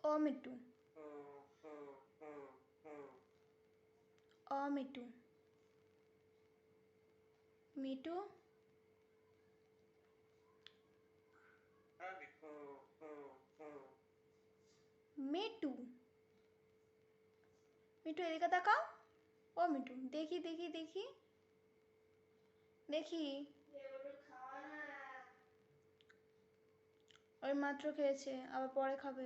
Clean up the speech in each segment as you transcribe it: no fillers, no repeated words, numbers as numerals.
অ me too, অ me too, me too, me too, me too এদিকে তাকাও। ও me too, দেখি দেখি দেখি দেখি। ওই মাত্র খেয়েছে, আবার পরে খাবে।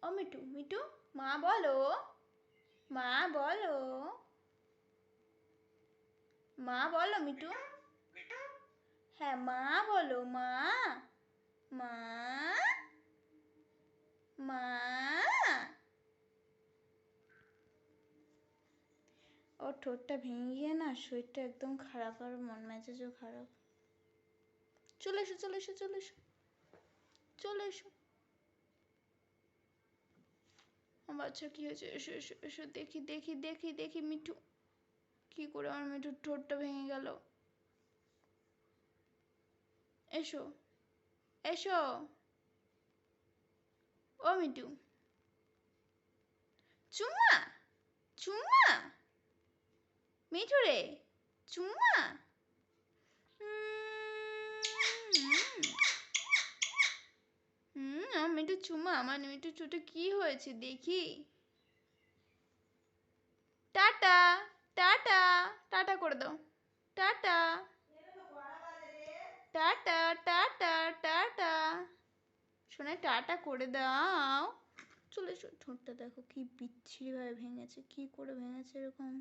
ও মিটু, মিটু মা বলো, মা বলো, মা বলো মিটু। হ্যাঁ মা বলো, মা, মা, মা। ওর ঠোঁটটা ভেঙে গিয়ে না শরীরটা একদম খারাপ, আর মন মেজাজও খারাপ। চলে এসো চলে এসো চলে এসো চলে এসো। আমার বাচ্চা কি হয়েছে? এসো এসো এসো, দেখি দেখি দেখি দেখি মিঠু, কি করে আমার মিঠুর ঠোঁটটা ভেঙে গেল। এসো এসো। ও মিঠু, চুম্মা, চুম্মা, মিঠু রে, চুম্মা। আমার মিঠু চুম্মা, আমার মিঠু ছোটো কি হয়েছে দেখি। টাটা, টাটা, টাটা করে দাও, টাটা, টাটা, টাটা, টাটা। শোনে টাটা করে দাও। চলে এসো। ঠোঁটটা দেখো কি বিচ্ছিরি ভাবে ভেঙেছে, কি করে ভেঙেছে এরকম।